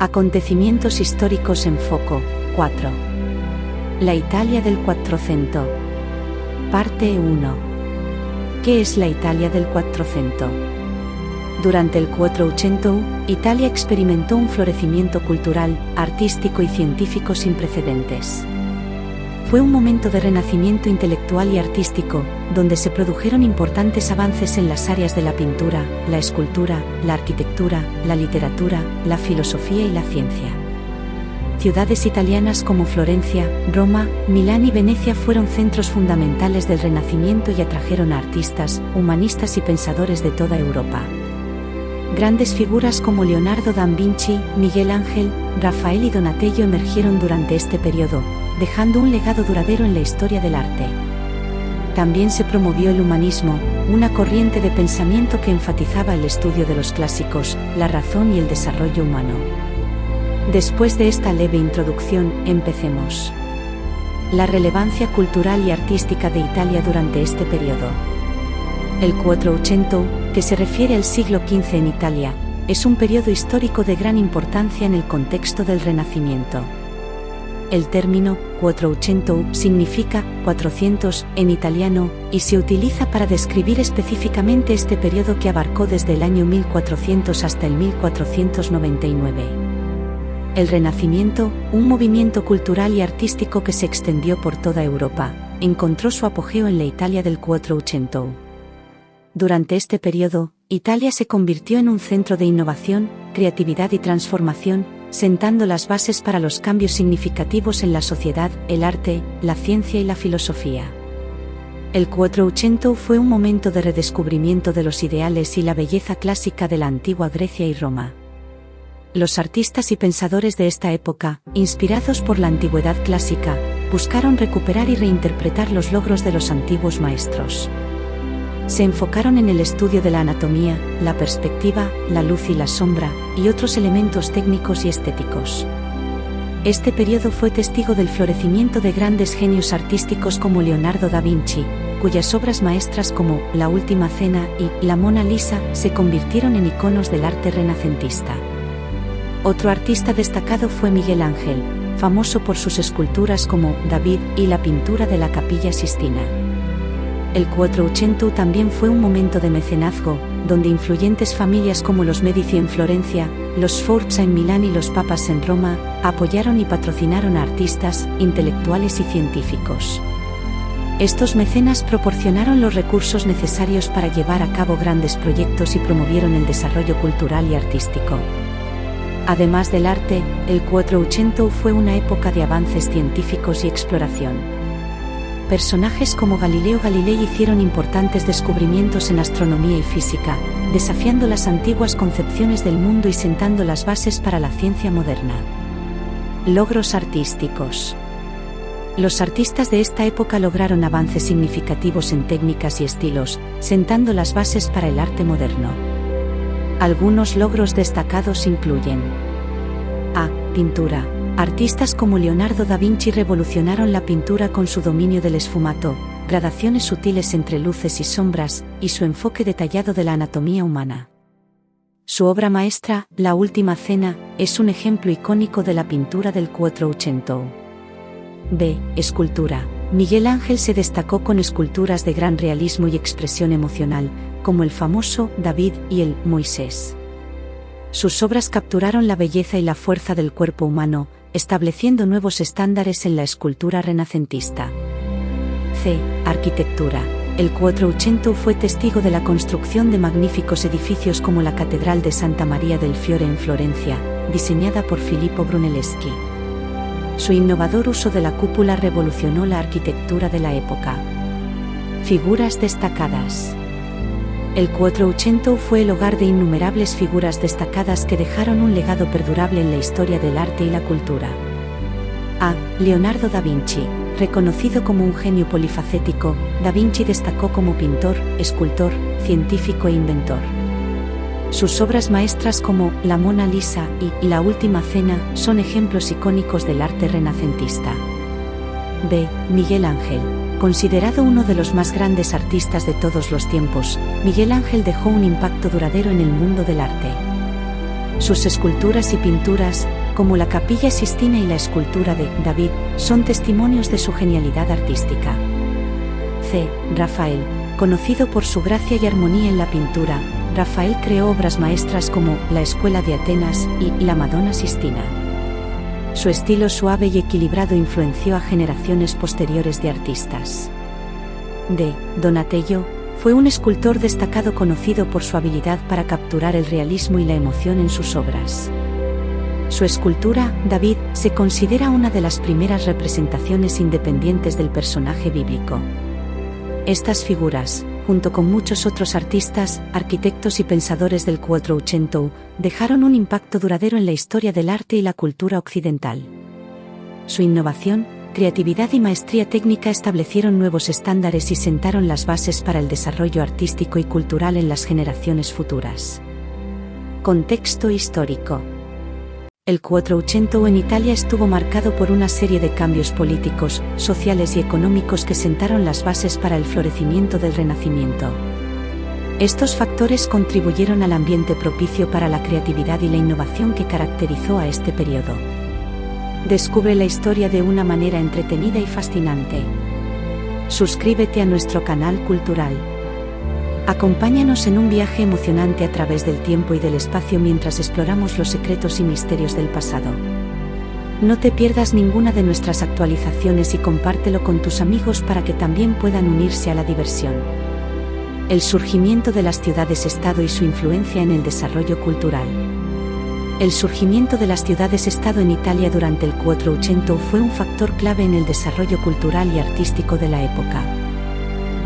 Acontecimientos históricos en foco, 4. La Italia del Quattrocento. Parte 1. ¿Qué es la Italia del Quattrocento? Durante el Quattrocento, Italia experimentó un florecimiento cultural, artístico y científico sin precedentes. Fue un momento de renacimiento intelectual y artístico, donde se produjeron importantes avances en las áreas de la pintura, la escultura, la arquitectura, la literatura, la filosofía y la ciencia. Ciudades italianas como Florencia, Roma, Milán y Venecia fueron centros fundamentales del Renacimiento y atrajeron a artistas, humanistas y pensadores de toda Europa. Grandes figuras como Leonardo da Vinci, Miguel Ángel, Rafael y Donatello emergieron durante este periodo, dejando un legado duradero en la historia del arte. También se promovió el humanismo, una corriente de pensamiento que enfatizaba el estudio de los clásicos, la razón y el desarrollo humano. Después de esta leve introducción, empecemos. La relevancia cultural y artística de Italia durante este periodo. El Quattrocento, que se refiere al siglo XV en Italia, es un periodo histórico de gran importancia en el contexto del Renacimiento. El término Quattrocento significa 400 en italiano y se utiliza para describir específicamente este periodo que abarcó desde el año 1400 hasta el 1499. El Renacimiento, un movimiento cultural y artístico que se extendió por toda Europa, encontró su apogeo en la Italia del Quattrocento. Durante este periodo, Italia se convirtió en un centro de innovación, creatividad y transformación, sentando las bases para los cambios significativos en la sociedad, el arte, la ciencia y la filosofía. El Quattrocento fue un momento de redescubrimiento de los ideales y la belleza clásica de la antigua Grecia y Roma. Los artistas y pensadores de esta época, inspirados por la antigüedad clásica, buscaron recuperar y reinterpretar los logros de los antiguos maestros. Se enfocaron en el estudio de la anatomía, la perspectiva, la luz y la sombra, y otros elementos técnicos y estéticos. Este periodo fue testigo del florecimiento de grandes genios artísticos como Leonardo da Vinci, cuyas obras maestras como La Última Cena y La Mona Lisa se convirtieron en iconos del arte renacentista. Otro artista destacado fue Miguel Ángel, famoso por sus esculturas como David y la pintura de la Capilla Sistina. El Quattrocento también fue un momento de mecenazgo, donde influyentes familias como los Medici en Florencia, los Sforza en Milán y los papas en Roma, apoyaron y patrocinaron a artistas, intelectuales y científicos. Estos mecenas proporcionaron los recursos necesarios para llevar a cabo grandes proyectos y promovieron el desarrollo cultural y artístico. Además del arte, el Quattrocento fue una época de avances científicos y exploración. Personajes como Galileo Galilei hicieron importantes descubrimientos en astronomía y física, desafiando las antiguas concepciones del mundo y sentando las bases para la ciencia moderna. Logros artísticos. Los artistas de esta época lograron avances significativos en técnicas y estilos, sentando las bases para el arte moderno. Algunos logros destacados incluyen: A. Pintura. Artistas como Leonardo da Vinci revolucionaron la pintura con su dominio del esfumato, gradaciones sutiles entre luces y sombras, y su enfoque detallado de la anatomía humana. Su obra maestra, La Última Cena, es un ejemplo icónico de la pintura del Quattrocento. B. Escultura. Miguel Ángel se destacó con esculturas de gran realismo y expresión emocional, como el famoso David y el Moisés. Sus obras capturaron la belleza y la fuerza del cuerpo humano, estableciendo nuevos estándares en la escultura renacentista. C. Arquitectura. El Quattrocento fue testigo de la construcción de magníficos edificios como la Catedral de Santa María del Fiore en Florencia, diseñada por Filippo Brunelleschi. Su innovador uso de la cúpula revolucionó la arquitectura de la época. Figuras destacadas. El Quattrocento fue el hogar de innumerables figuras destacadas que dejaron un legado perdurable en la historia del arte y la cultura. A. Leonardo da Vinci. Reconocido como un genio polifacético, da Vinci destacó como pintor, escultor, científico e inventor. Sus obras maestras como La Mona Lisa y La Última Cena son ejemplos icónicos del arte renacentista. B. Miguel Ángel. Considerado uno de los más grandes artistas de todos los tiempos, Miguel Ángel dejó un impacto duradero en el mundo del arte. Sus esculturas y pinturas, como la Capilla Sistina y la escultura de David, son testimonios de su genialidad artística. C. Rafael. Conocido por su gracia y armonía en la pintura, Rafael creó obras maestras como La Escuela de Atenas y La Madonna Sistina. Su estilo suave y equilibrado influenció a generaciones posteriores de artistas. D. Donatello. Fue un escultor destacado conocido por su habilidad para capturar el realismo y la emoción en sus obras. Su escultura, David, se considera una de las primeras representaciones independientes del personaje bíblico. Estas figuras, junto con muchos otros artistas, arquitectos y pensadores del Quattrocento, dejaron un impacto duradero en la historia del arte y la cultura occidental. Su innovación, creatividad y maestría técnica establecieron nuevos estándares y sentaron las bases para el desarrollo artístico y cultural en las generaciones futuras. Contexto histórico. El Quattrocento en Italia estuvo marcado por una serie de cambios políticos, sociales y económicos que sentaron las bases para el florecimiento del Renacimiento. Estos factores contribuyeron al ambiente propicio para la creatividad y la innovación que caracterizó a este periodo. Descubre la historia de una manera entretenida y fascinante. Suscríbete a nuestro canal cultural. Acompáñanos en un viaje emocionante a través del tiempo y del espacio mientras exploramos los secretos y misterios del pasado. No te pierdas ninguna de nuestras actualizaciones y compártelo con tus amigos para que también puedan unirse a la diversión. El surgimiento de las ciudades-estado y su influencia en el desarrollo cultural. El surgimiento de las ciudades-estado en Italia durante el Quattrocento fue un factor clave en el desarrollo cultural y artístico de la época.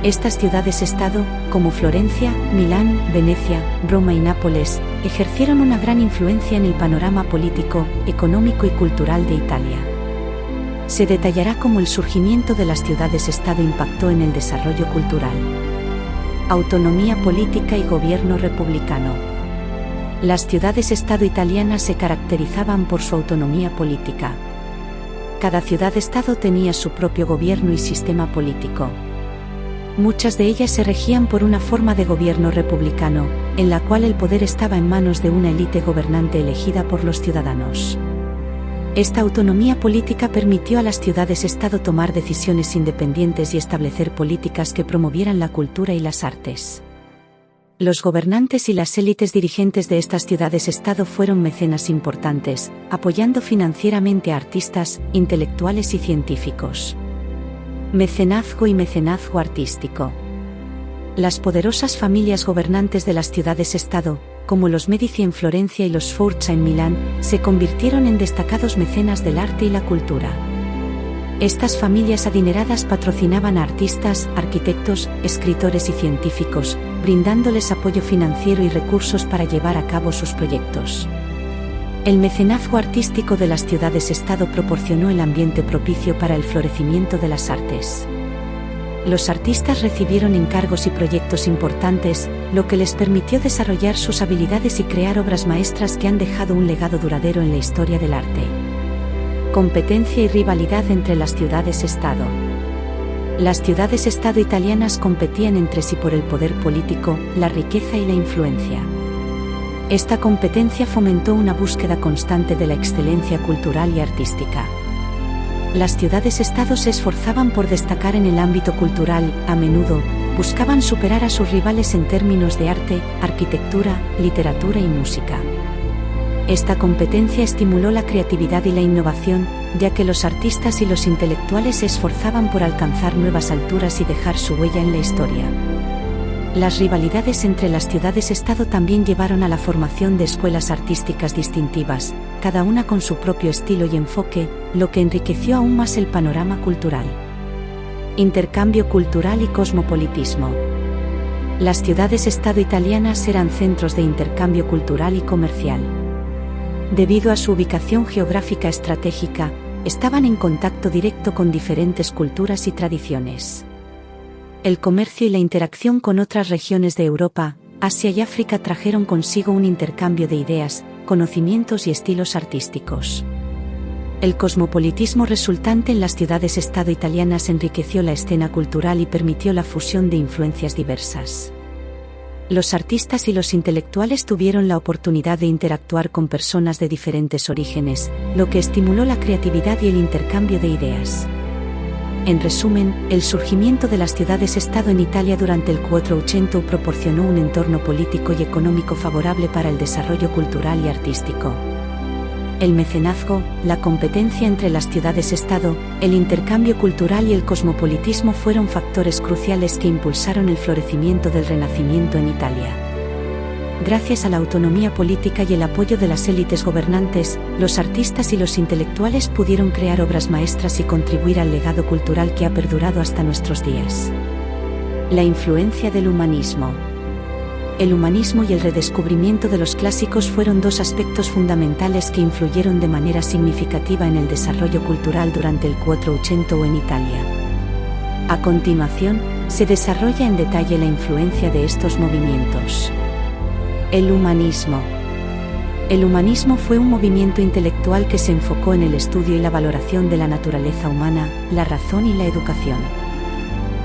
Estas ciudades-estado, como Florencia, Milán, Venecia, Roma y Nápoles, ejercieron una gran influencia en el panorama político, económico y cultural de Italia. Se detallará cómo el surgimiento de las ciudades-estado impactó en el desarrollo cultural. Autonomía política y gobierno republicano. Las ciudades-estado italianas se caracterizaban por su autonomía política. Cada ciudad-estado tenía su propio gobierno y sistema político. Muchas de ellas se regían por una forma de gobierno republicano, en la cual el poder estaba en manos de una élite gobernante elegida por los ciudadanos. Esta autonomía política permitió a las ciudades-estado tomar decisiones independientes y establecer políticas que promovieran la cultura y las artes. Los gobernantes y las élites dirigentes de estas ciudades-estado fueron mecenas importantes, apoyando financieramente a artistas, intelectuales y científicos. Mecenazgo y mecenazgo artístico. Las poderosas familias gobernantes de las ciudades-estado, como los Medici en Florencia y los Sforza en Milán, se convirtieron en destacados mecenas del arte y la cultura. Estas familias adineradas patrocinaban a artistas, arquitectos, escritores y científicos, brindándoles apoyo financiero y recursos para llevar a cabo sus proyectos. El mecenazgo artístico de las ciudades-estado proporcionó el ambiente propicio para el florecimiento de las artes. Los artistas recibieron encargos y proyectos importantes, lo que les permitió desarrollar sus habilidades y crear obras maestras que han dejado un legado duradero en la historia del arte. Competencia y rivalidad entre las ciudades-estado. Las ciudades-estado italianas competían entre sí por el poder político, la riqueza y la influencia. Esta competencia fomentó una búsqueda constante de la excelencia cultural y artística. Las ciudades-estado se esforzaban por destacar en el ámbito cultural, a menudo, buscaban superar a sus rivales en términos de arte, arquitectura, literatura y música. Esta competencia estimuló la creatividad y la innovación, ya que los artistas y los intelectuales se esforzaban por alcanzar nuevas alturas y dejar su huella en la historia. Las rivalidades entre las ciudades-estado también llevaron a la formación de escuelas artísticas distintivas, cada una con su propio estilo y enfoque, lo que enriqueció aún más el panorama cultural. Intercambio cultural y cosmopolitismo. Las ciudades-estado italianas eran centros de intercambio cultural y comercial. Debido a su ubicación geográfica estratégica, estaban en contacto directo con diferentes culturas y tradiciones. El comercio y la interacción con otras regiones de Europa, Asia y África trajeron consigo un intercambio de ideas, conocimientos y estilos artísticos. El cosmopolitismo resultante en las ciudades-estado italianas enriqueció la escena cultural y permitió la fusión de influencias diversas. Los artistas y los intelectuales tuvieron la oportunidad de interactuar con personas de diferentes orígenes, lo que estimuló la creatividad y el intercambio de ideas. En resumen, el surgimiento de las ciudades-estado en Italia durante el 480 proporcionó un entorno político y económico favorable para el desarrollo cultural y artístico. El mecenazgo, la competencia entre las ciudades-estado, el intercambio cultural y el cosmopolitismo fueron factores cruciales que impulsaron el florecimiento del Renacimiento en Italia. Gracias a la autonomía política y el apoyo de las élites gobernantes, los artistas y los intelectuales pudieron crear obras maestras y contribuir al legado cultural que ha perdurado hasta nuestros días. La influencia del humanismo. El humanismo y el redescubrimiento de los clásicos fueron dos aspectos fundamentales que influyeron de manera significativa en el desarrollo cultural durante el 480 en Italia. A continuación, se desarrolla en detalle la influencia de estos movimientos. El humanismo. El humanismo fue un movimiento intelectual que se enfocó en el estudio y la valoración de la naturaleza humana, la razón y la educación.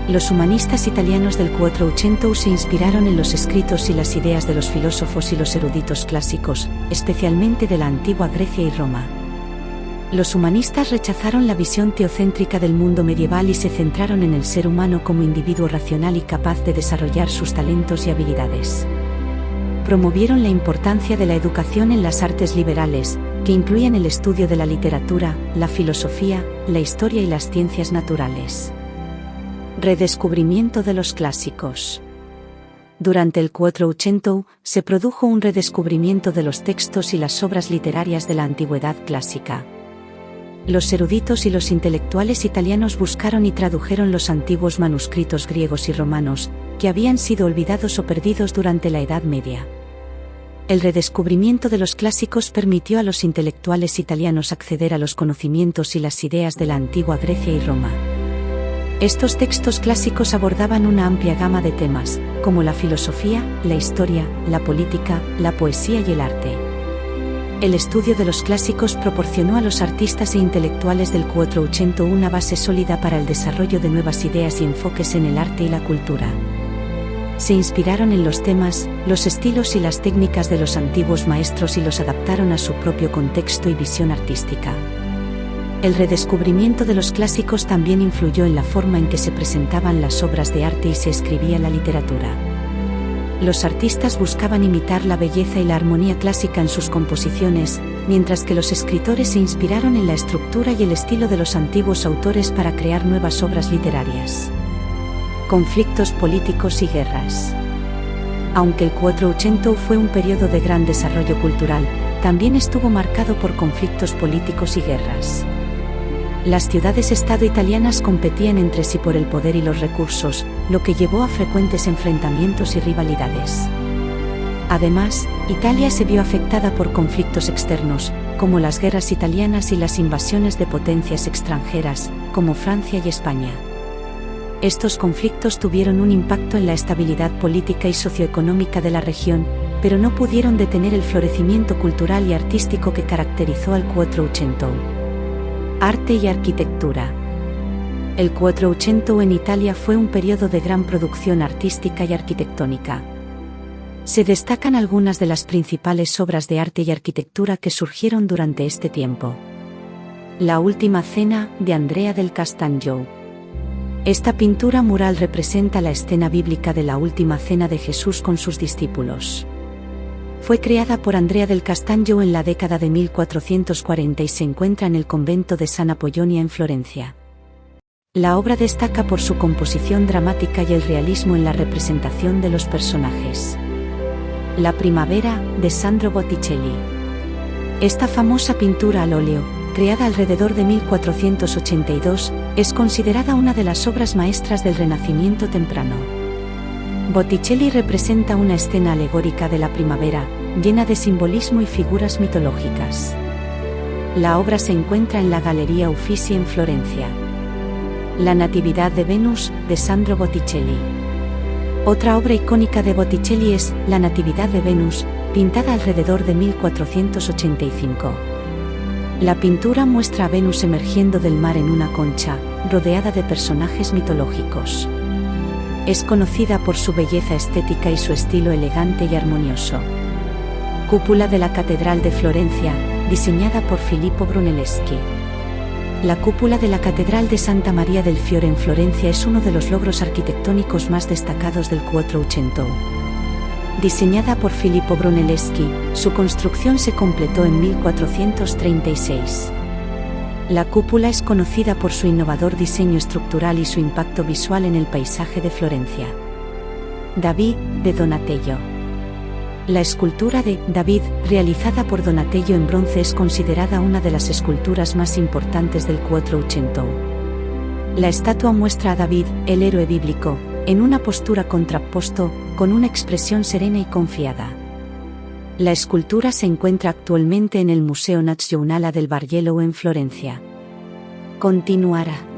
Los humanistas italianos del 480 se inspiraron en los escritos y las ideas de los filósofos y los eruditos clásicos, especialmente de la antigua Grecia y Roma. Los humanistas rechazaron la visión teocéntrica del mundo medieval y se centraron en el ser humano como individuo racional y capaz de desarrollar sus talentos y habilidades. Promovieron la importancia de la educación en las artes liberales, que incluían el estudio de la literatura, la filosofía, la historia y las ciencias naturales. Redescubrimiento de los clásicos. Durante el 480 se produjo un redescubrimiento de los textos y las obras literarias de la antigüedad clásica. Los eruditos y los intelectuales italianos buscaron y tradujeron los antiguos manuscritos griegos y romanos, que habían sido olvidados o perdidos durante la Edad Media. El redescubrimiento de los clásicos permitió a los intelectuales italianos acceder a los conocimientos y las ideas de la antigua Grecia y Roma. Estos textos clásicos abordaban una amplia gama de temas, como la filosofía, la historia, la política, la poesía y el arte. El estudio de los clásicos proporcionó a los artistas e intelectuales del 480 una base sólida para el desarrollo de nuevas ideas y enfoques en el arte y la cultura. Se inspiraron en los temas, los estilos y las técnicas de los antiguos maestros y los adaptaron a su propio contexto y visión artística. El redescubrimiento de los clásicos también influyó en la forma en que se presentaban las obras de arte y se escribía la literatura. Los artistas buscaban imitar la belleza y la armonía clásica en sus composiciones, mientras que los escritores se inspiraron en la estructura y el estilo de los antiguos autores para crear nuevas obras literarias. Conflictos políticos y guerras. Aunque el 480 fue un periodo de gran desarrollo cultural, también estuvo marcado por conflictos políticos y guerras. Las ciudades-estado italianas competían entre sí por el poder y los recursos, lo que llevó a frecuentes enfrentamientos y rivalidades. Además, Italia se vio afectada por conflictos externos, como las guerras italianas y las invasiones de potencias extranjeras, como Francia y España. Estos conflictos tuvieron un impacto en la estabilidad política y socioeconómica de la región, pero no pudieron detener el florecimiento cultural y artístico que caracterizó al 480. Arte y arquitectura. El 480 en Italia fue un periodo de gran producción artística y arquitectónica. Se destacan algunas de las principales obras de arte y arquitectura que surgieron durante este tiempo. La Última Cena, de Andrea del Castagno. Esta pintura mural representa la escena bíblica de la Última Cena de Jesús con sus discípulos. Fue creada por Andrea del Castagno en la década de 1440 y se encuentra en el convento de San Apollonia en Florencia. La obra destaca por su composición dramática y el realismo en la representación de los personajes. La Primavera, de Sandro Botticelli. Esta famosa pintura al óleo, creada alrededor de 1482, es considerada una de las obras maestras del Renacimiento temprano. Botticelli representa una escena alegórica de la primavera, llena de simbolismo y figuras mitológicas. La obra se encuentra en la Galería Uffizi en Florencia. La Natividad de Venus, de Sandro Botticelli. Otra obra icónica de Botticelli es La Natividad de Venus, pintada alrededor de 1485. La pintura muestra a Venus emergiendo del mar en una concha, rodeada de personajes mitológicos. Es conocida por su belleza estética y su estilo elegante y armonioso. Cúpula de la Catedral de Florencia, diseñada por Filippo Brunelleschi. La cúpula de la Catedral de Santa María del Fiore en Florencia es uno de los logros arquitectónicos más destacados del Quattrocento. Diseñada por Filippo Brunelleschi, su construcción se completó en 1436. La cúpula es conocida por su innovador diseño estructural y su impacto visual en el paisaje de Florencia. David, de Donatello. La escultura de David, realizada por Donatello en bronce, es considerada una de las esculturas más importantes del Quattrocento. La estatua muestra a David, el héroe bíblico, en una postura contrapposto, con una expresión serena y confiada. La escultura se encuentra actualmente en el Museo Nazionale del Bargello en Florencia. Continuará.